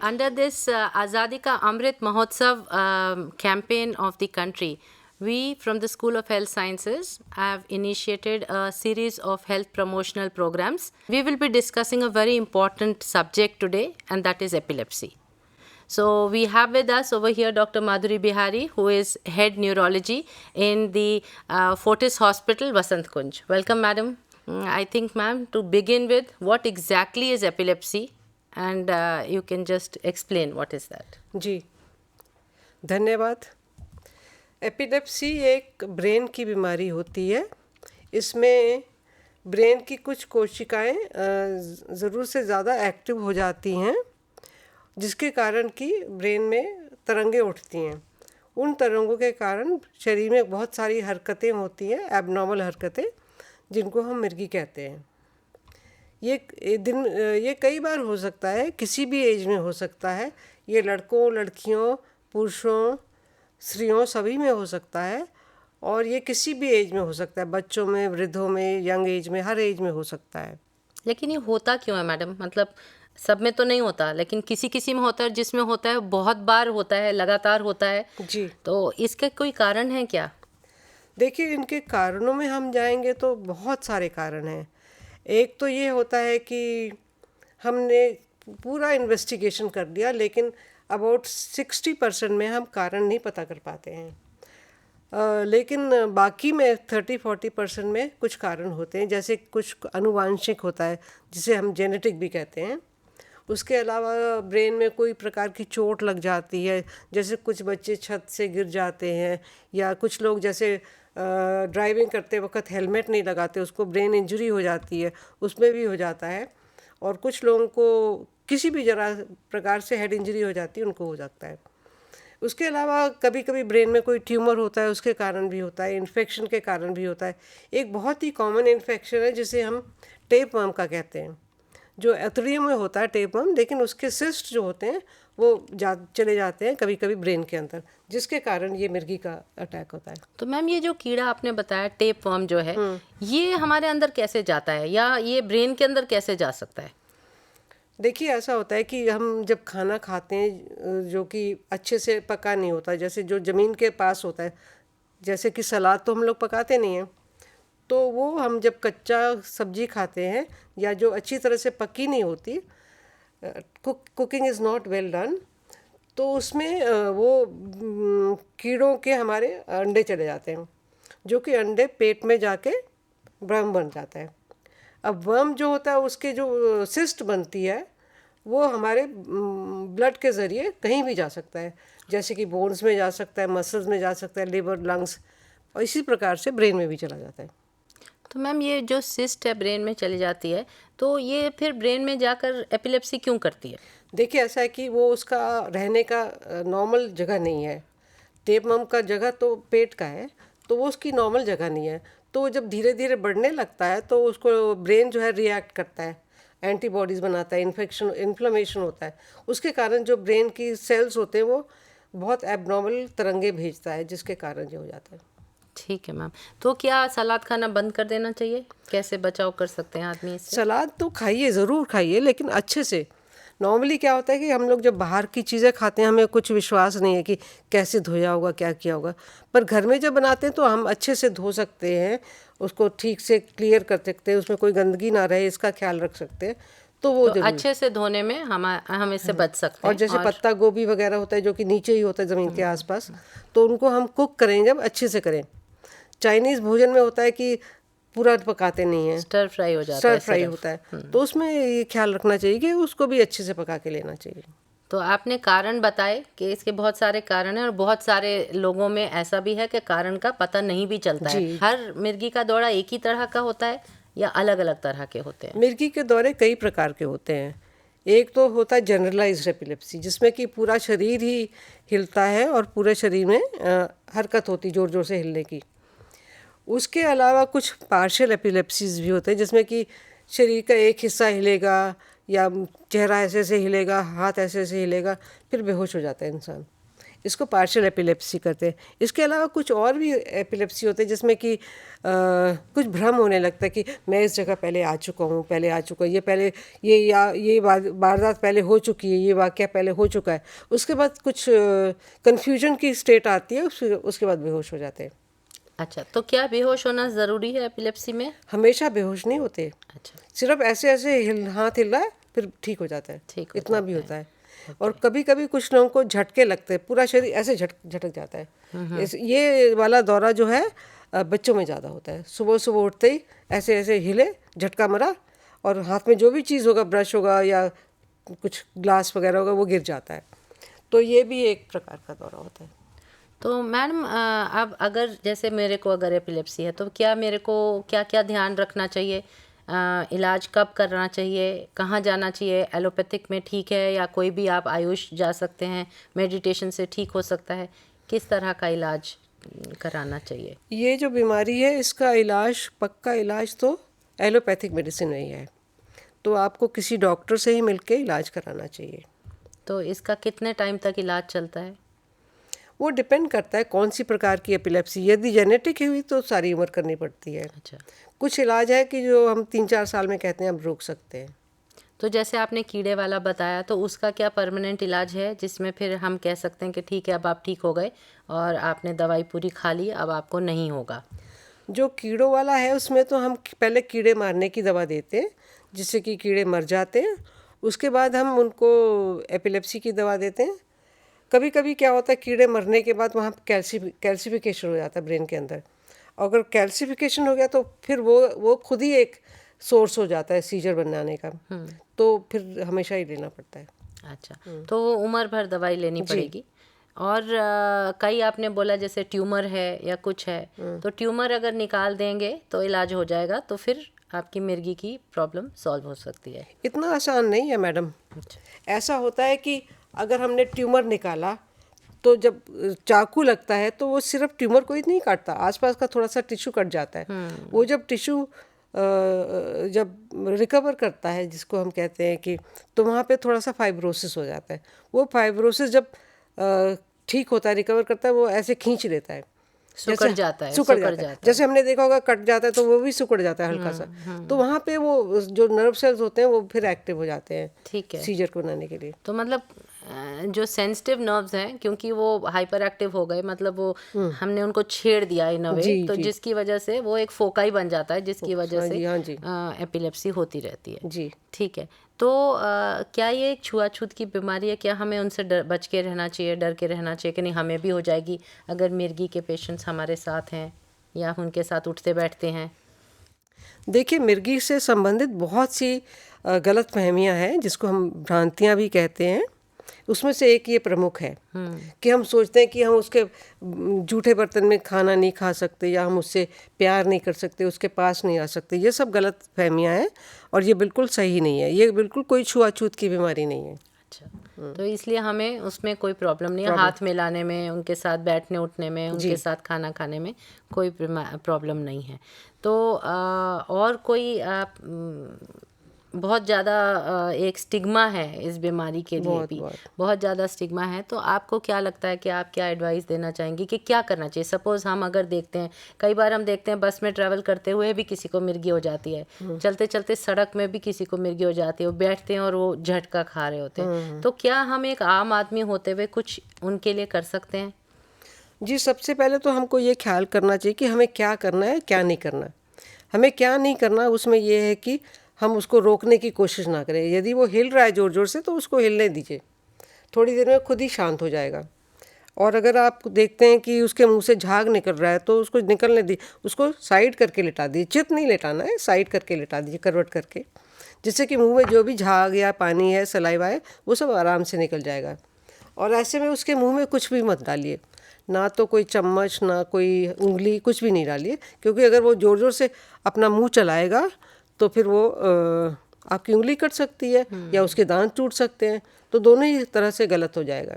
Under this Azadi Ka Amrit Mahotsav campaign of the country, we from the School of Health Sciences have initiated a series of health promotional programs. We will be discussing a very important subject today, and that is epilepsy. So we have with us over here Dr. Madhuri Bihari, who is head neurology in the Fortis Hospital, Vasant Kunj. Welcome, madam. I think, ma'am, to begin with, what exactly is epilepsy? And you can just explain what is that. जी धन्यवाद। Epilepsy एक brain की बीमारी होती है। इसमें brain की कुछ कोशिकाएं ज़रूरत से ज़्यादा एक्टिव हो जाती हैं, जिसके कारण कि ब्रेन में तरंगें उठती हैं। उन तरंगों के कारण शरीर में बहुत सारी हरकतें होती हैं, एबनॉर्मल हरकतें, जिनको हम मिर्गी कहते हैं। ये कई बार हो सकता है, किसी भी एज में हो सकता है। ये लड़कों, लड़कियों, पुरुषों, स्त्रियों सभी में हो सकता है, और ये किसी भी एज में हो सकता है, बच्चों में, वृद्धों में, यंग एज में, हर एज में हो सकता है। लेकिन ये होता क्यों है मैडम? मतलब सब में तो नहीं होता, लेकिन किसी किसी में होता है, जिसमें होता है बहुत बार होता है, लगातार होता है जी, तो इसका कोई कारण है क्या? देखिए, इनके कारणों में हम जाएंगे तो बहुत सारे कारण हैं। एक तो ये होता है कि हमने पूरा इन्वेस्टिगेशन कर लिया, लेकिन अबाउट 60% में हम कारण नहीं पता कर पाते हैं। लेकिन बाकी में 30-40% में कुछ कारण होते हैं, जैसे कुछ अनुवांशिक होता है, जिसे हम जेनेटिक भी कहते हैं। उसके अलावा ब्रेन में कोई प्रकार की चोट लग जाती है, जैसे कुछ बच्चे छत से गिर जाते हैं, या कुछ लोग जैसे ड्राइविंग करते वक्त हेलमेट नहीं लगाते, उसको ब्रेन इंजरी हो जाती है, उसमें भी हो जाता है। और कुछ लोगों को किसी भी जरा प्रकार से हेड इंजरी हो जाती है, उनको हो जाता है। उसके अलावा कभी कभी ब्रेन में कोई ट्यूमर होता है, उसके कारण भी होता है, इन्फेक्शन के कारण भी होता है। एक बहुत ही कॉमन इन्फेक्शन है जिसे हम टेपवर्म का कहते हैं, जो एथरियम में होता है टेपवर्म, लेकिन उसके सिस्ट जो होते हैं वो चले जाते हैं कभी कभी ब्रेन के अंदर, जिसके कारण ये मिर्गी का अटैक होता है। तो मैम, ये जो कीड़ा आपने बताया टेपवर्म जो है, ये हमारे अंदर कैसे जाता है, या ये ब्रेन के अंदर कैसे जा सकता है? देखिए, ऐसा होता है कि हम जब खाना खाते हैं जो कि अच्छे से पका नहीं होता, जैसे जो ज़मीन के पास होता है, जैसे कि सलाद तो हम लोग पकाते नहीं हैं, तो वो हम जब कच्चा सब्जी खाते हैं या जो अच्छी तरह से पकी नहीं होती, cooking is not well done, तो उसमें वो कीड़ों के हमारे अंडे चले जाते हैं, जो कि अंडे पेट में जाके वर्म बन जाता है। अब वर्म जो होता है, उसके जो सिस्ट बनती है, वो हमारे ब्लड के ज़रिए कहीं भी जा सकता है, जैसे कि बोन्स में जा सकता है, मसल्स में जा सकता है, लिवर, लंग्स, और इसी प्रकार से ब्रेन में भी चला जाता है। तो मैम, ये जो सिस्ट है ब्रेन में चली जाती है, तो ये फिर ब्रेन में जाकर एपिलेप्सी क्यों करती है? देखिए, ऐसा है कि वो उसका रहने का नॉर्मल जगह नहीं है। टेपवर्म का जगह तो पेट का है, तो वो उसकी नॉर्मल जगह नहीं है। तो जब धीरे धीरे बढ़ने लगता है तो उसको ब्रेन जो है रिएक्ट करता है, एंटीबॉडीज़ बनाता है, इन्फ्लेमेशन होता है। उसके कारण जो ब्रेन की सेल्स होते हैं वो बहुत एबनॉर्मल तरंगे भेजता है, जिसके कारण ये हो जाता है। ठीक है मैम। तो क्या सलाद खाना बंद कर देना चाहिए? कैसे बचाव कर सकते हैं आदमी इससे? सलाद तो खाइए, ज़रूर खाइए, लेकिन अच्छे से। नॉर्मली क्या होता है कि हम लोग जब बाहर की चीज़ें खाते हैं, हमें कुछ विश्वास नहीं है कि कैसे धोया होगा, क्या किया होगा, पर घर में जब बनाते हैं तो हम अच्छे से धो सकते हैं, उसको ठीक से क्लियर कर सकते हैं, उसमें कोई गंदगी ना रहे, इसका ख्याल रख सकते हैं। तो वो तो अच्छे से धोने में हम इससे बच सकते और हैं। जैसे पत्ता गोभी वगैरह होता है जो कि नीचे ही होता है ज़मीन के आसपास, तो उनको हम कुक करें जब, अच्छे से करें। चाइनीज़ भोजन में होता है कि पूरा पकाते नहीं हैं, स्टर फ्राई हो जाता स्टर है, फ्राई होता है, तो उसमें ये ख्याल रखना चाहिए कि उसको भी अच्छे से पका के लेना चाहिए। तो आपने कारण बताए कि इसके बहुत सारे कारण हैं, और बहुत सारे लोगों में ऐसा भी है कि कारण का पता नहीं भी चलता है। जी। हर मिर्गी का दौरा एक ही तरह का होता है या अलग अलग तरह के होते हैं? मिर्गी के दौरे कई प्रकार के होते हैं। एक तो होता है जनरलाइज्ड एपिलेप्सी, जिसमें कि पूरा शरीर ही हिलता है और पूरे शरीर में हरकत होती, ज़ोर ज़ोर से हिलने की। उसके अलावा कुछ पार्शियल एपिलेप्सीज भी होते हैं, जिसमें कि शरीर का एक हिस्सा हिलेगा, या चेहरा ऐसे ऐसे हिलेगा, हाथ ऐसे ऐसे हिलेगा, फिर बेहोश हो जाता है इंसान। इसको पार्शियल एपिलेप्सी कहते हैं। इसके अलावा कुछ और भी एपिलेप्सी होते हैं जिसमें कि कुछ भ्रम होने लगता है कि मैं इस जगह पहले आ चुका हूँ, ये पहले ये वारदात पहले हो चुकी है, ये वाक़या पहले हो चुका है। उसके बाद कुछ कन्फ्यूजन की स्टेट आती है, उसके बाद बेहोश हो जाते हैं। अच्छा, तो क्या बेहोश होना ज़रूरी है एपिलेप्सी में? हमेशा बेहोश नहीं होते, अच्छा, सिर्फ ऐसे ऐसे हाथ हिल रहा है फिर ठीक हो जाता है, ठीक हो इतना जाता भी है। होता है। और कभी कभी कुछ लोगों को झटके लगते हैं, पूरा शरीर ऐसे झटक जाता है। ये वाला दौरा जो है बच्चों में ज़्यादा होता है। सुबह सुबह उठते ही ऐसे ऐसे हिले, झटका मरा, और हाथ में जो भी चीज़ होगा, ब्रश होगा या कुछ ग्लास वगैरह होगा, वो गिर जाता है। तो ये भी एक प्रकार का दौरा होता है। तो मैडम अब अगर जैसे मेरे को अगर एपिलेप्सी है तो क्या मेरे को क्या क्या ध्यान रखना चाहिए? इलाज कब करना चाहिए, कहाँ जाना चाहिए? एलोपैथिक में ठीक है या कोई भी आप आयुष जा सकते हैं, मेडिटेशन से ठीक हो सकता है? किस तरह का इलाज कराना चाहिए? ये जो बीमारी है इसका इलाज, पक्का इलाज तो एलोपैथिक मेडिसिन नहीं है, तो आपको किसी डॉक्टर से ही मिलके इलाज कराना चाहिए। तो इसका कितने टाइम तक इलाज चलता है? वो डिपेंड करता है कौन सी प्रकार की एपिलेप्सी। यदि जेनेटिक हुई तो सारी उम्र करनी पड़ती है। अच्छा, कुछ इलाज है कि जो हम 3-4 साल में कहते हैं हम रोक सकते हैं। तो जैसे आपने कीड़े वाला बताया, तो उसका क्या परमानेंट इलाज है जिसमें फिर हम कह सकते हैं कि ठीक है अब आप ठीक हो गए और आपने दवाई पूरी खा ली, अब आपको नहीं होगा? जो कीड़ों वाला है उसमें तो हम पहले कीड़े मारने की दवा देते हैं जिससे कि कीड़े मर जाते हैं। उसके बाद हम उनको एपिलेप्सी की दवा देते हैं। कभी कभी क्या होता है, कीड़े मरने के बाद वहाँ कैल्सिफिकेशन हो जाता है ब्रेन के अंदर। अगर कैल्सिफिकेशन हो गया तो फिर वो खुद ही एक सोर्स हो जाता है सीजर बनाने का, तो फिर हमेशा ही लेना पड़ता है। अच्छा, तो वो उम्र भर दवाई लेनी पड़ेगी। और कई आपने बोला जैसे ट्यूमर है या कुछ है, तो ट्यूमर अगर निकाल देंगे तो इलाज हो जाएगा, तो फिर आपकी मिर्गी की प्रॉब्लम सॉल्व हो सकती है? इतना आसान नहीं है मैडम। अच्छा, ऐसा होता है कि अगर हमने ट्यूमर निकाला तो जब चाकू लगता है तो वो सिर्फ ट्यूमर को ही नहीं काटता, आसपास का थोड़ा सा टिश्यू कट जाता है। वो जब टिश्यू जब रिकवर करता है, जिसको हम कहते हैं कि, तो वहाँ पे थोड़ा सा फाइब्रोसिस हो जाता है। वो फाइब्रोसिस जब ठीक होता है, रिकवर करता है, वो ऐसे खींच लेता है, सिकुड़ जाता है, सिकुड़ जाता है। जैसे हमने देखा होगा कट जाता है तो वो भी सिकुड़ जाता है हल्का सा। तो वहाँ पे वो जो नर्व सेल्स होते हैं वो फिर एक्टिव हो जाते हैं, ठीक है। सीजर को बनाने के लिए। तो मतलब जो सेंसिटिव नर्व्स हैं, क्योंकि वो हाइपर एक्टिव हो गए, मतलब वो हमने उनको छेड़ दिया इन अ वे, जी, तो जी। जिसकी वजह से वो एक फोकाई बन जाता है, जिसकी वजह हाँ से जी, हाँ जी, एपिलेप्सी होती रहती है। जी। ठीक है। तो क्या ये एक छुआछूत की बीमारी है? क्या हमें उनसे बच के रहना चाहिए, डर के रहना चाहिए कि नहीं हमें भी हो जाएगी अगर मिर्गी के पेशेंट्स हमारे साथ हैं या उनके साथ उठते बैठते हैं? देखिए, मिर्गी से संबंधित बहुत सी गलत फहमियाँ हैं, जिसको हम भ्रांतियाँ भी कहते हैं। उसमें से एक ये प्रमुख है कि हम सोचते हैं कि हम उसके जूठे बर्तन में खाना नहीं खा सकते, या हम उससे प्यार नहीं कर सकते, उसके पास नहीं आ सकते। ये सब गलत फहमियाँ हैं और ये बिल्कुल सही नहीं है। ये बिल्कुल कोई छुआछूत की बीमारी नहीं है। अच्छा, तो इसलिए हमें उसमें कोई प्रॉब्लम नहीं है, हाथ मिलाने में, उनके साथ बैठने उठने में, उनके साथ खाना खाने में कोई प्रॉब्लम नहीं है। तो और कोई बहुत ज़्यादा एक स्टिग्मा है इस बीमारी के लिए भी, बहुत ज़्यादा स्टिग्मा है। तो आपको क्या लगता है कि आप क्या एडवाइस देना चाहेंगी कि क्या करना चाहिए? सपोज़ हम अगर देखते हैं, कई बार हम देखते हैं बस में ट्रैवल करते हुए भी किसी को मिर्गी हो जाती है, चलते चलते सड़क में भी किसी को मिर्गी हो जाती है, वो बैठते हैं और वो झटका खा रहे होते हैं। तो क्या हम एक आम आदमी होते हुए कुछ उनके लिए कर सकते हैं? जी, सबसे पहले तो हमको ये ख्याल करना चाहिए कि हमें क्या करना है, क्या नहीं करना। हमें क्या नहीं करना, उसमें ये है कि हम उसको रोकने की कोशिश ना करें। यदि वो हिल रहा है ज़ोर ज़ोर से तो उसको हिलने दीजिए, थोड़ी देर में खुद ही शांत हो जाएगा। और अगर आप देखते हैं कि उसके मुंह से झाग निकल रहा है तो उसको निकलने दी, उसको साइड करके लिटा दीजिए। चित नहीं लिटाना है, साइड करके लिटा दीजिए, करवट करके, जिससे कि मुंह में जो भी झाग या पानी है, सलाइवा है, वो सब आराम से निकल जाएगा। और ऐसे में उसके मुंह में कुछ भी मत डालिए, ना तो कोई चम्मच, ना कोई उंगली, कुछ भी नहीं डालिए, क्योंकि अगर वो ज़ोर ज़ोर से अपना मुंह चलाएगा तो फिर वो आपकी उंगली कट सकती है या उसके दांत टूट सकते हैं, तो दोनों ही तरह से गलत हो जाएगा।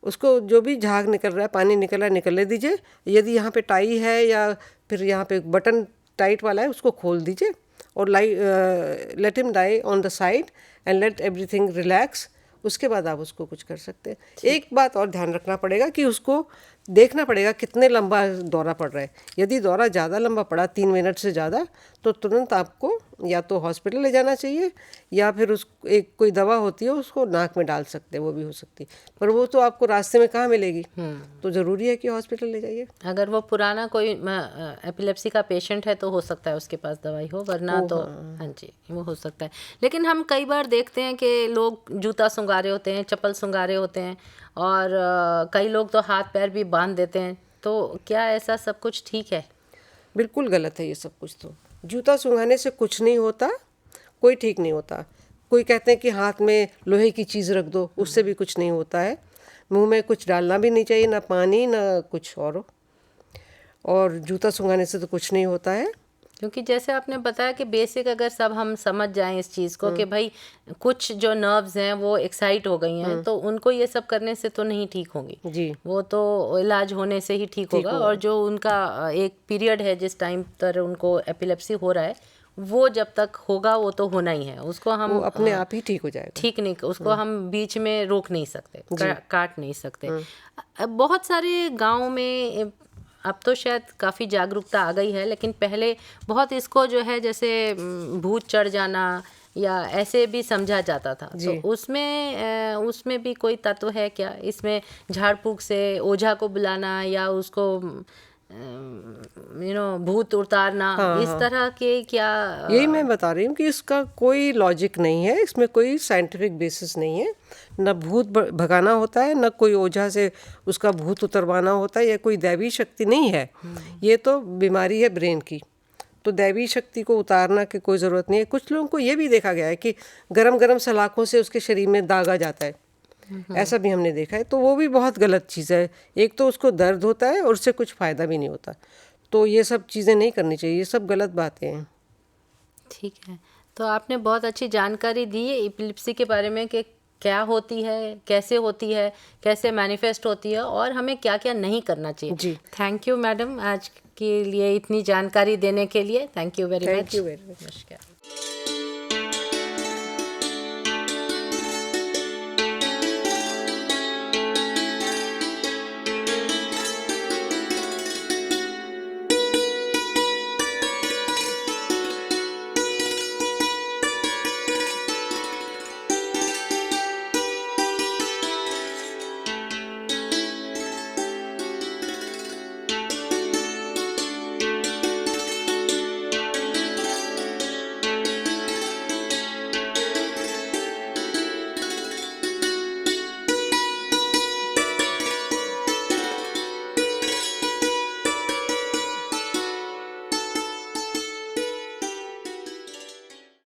उसको जो भी झाग निकल रहा है, पानी निकल रहा है, निकलने दीजिए। यदि यहाँ पे टाई है या फिर यहाँ पे बटन टाइट वाला है, उसको खोल दीजिए और let him die on the side and let everything relax. उसके बाद आप उसको कुछ कर सकते हैं। एक बात और ध्यान रखना पड़ेगा कि उसको देखना पड़ेगा कितने लंबा दौरा पड़ रहा है। यदि दौरा ज़्यादा लंबा पड़ा 3 मिनट से ज़्यादा, तो तुरंत आपको या तो हॉस्पिटल ले जाना चाहिए या फिर उस एक कोई दवा होती है उसको नाक में डाल सकते हैं, वो भी हो सकती है, पर वो तो आपको रास्ते में कहाँ मिलेगी। तो ज़रूरी है कि हॉस्पिटल ले जाइए। अगर वो पुराना कोई एपिलेप्सी का पेशेंट है तो हो सकता है उसके पास दवाई हो, वरना तो हाँ जी वो हो सकता है। लेकिन हम कई बार देखते हैं कि लोग जूता सुंघा रहे होते हैं, चप्पल सुंघा रहे होते हैं, और कई लोग तो हाथ पैर भी बांध देते हैं। तो क्या ऐसा सब कुछ ठीक है? बिल्कुल गलत है ये सब कुछ। तो जूता सुंघाने से कुछ नहीं होता, कोई ठीक नहीं होता। कोई कहते हैं कि हाथ में लोहे की चीज़ रख दो, उससे भी कुछ नहीं होता है। मुंह में कुछ डालना भी नहीं चाहिए, ना पानी ना कुछ और जूता सुंघाने से तो कुछ नहीं होता है। क्योंकि जैसे आपने बताया कि बेसिक अगर सब हम समझ जाएं इस चीज़ को कि भाई कुछ जो नर्व्स हैं वो एक्साइट हो गई हैं, तो उनको ये सब करने से तो नहीं ठीक होंगी जी, वो तो इलाज होने से ही ठीक होगा। और जो उनका एक पीरियड है जिस टाइम पर उनको एपिलेप्सी हो रहा है, वो जब तक होगा वो तो होना ही है, उसको हम वो अपने आप ही ठीक हो जाएगा। ठीक नहीं, उसको हम बीच में रोक नहीं सकते, काट नहीं सकते। बहुत सारे गाँव में अब तो शायद काफ़ी जागरूकता आ गई है, लेकिन पहले बहुत इसको जो है जैसे भूत चढ़ जाना या ऐसे भी समझा जाता था। तो उसमें भी कोई तत्व है क्या? इसमें झाड़ फूक से ओझा को बुलाना या उसको भूत उतारना, इस तरह के क्या? यही मैं बता रही हूँ कि इसका कोई लॉजिक नहीं है, इसमें कोई साइंटिफिक बेसिस नहीं है। न भूत भगाना होता है, न कोई ओझा से उसका भूत उतरवाना होता है, या कोई दैवी शक्ति नहीं है। ये तो बीमारी है ब्रेन की, तो दैवी शक्ति को उतारना की कोई ज़रूरत नहीं है। कुछ लोगों को ये भी देखा गया है कि गरम गरम सलाखों से उसके शरीर में दागा जाता है, ऐसा भी हमने देखा है। तो वो भी बहुत गलत चीज़ है। एक तो उसको दर्द होता है और उससे कुछ फ़ायदा भी नहीं होता। तो ये सब चीज़ें नहीं करनी चाहिए, ये सब गलत बातें हैं। ठीक है, तो आपने बहुत अच्छी जानकारी दी है एपिलेप्सी के बारे में कि क्या होती है, कैसे होती है, कैसे मैनिफेस्ट होती है और हमें क्या क्या नहीं करना चाहिए। जी, थैंक यू मैडम, आज के लिए इतनी जानकारी देने के लिए। Thank you very much. Thank you very much. नमस्कार।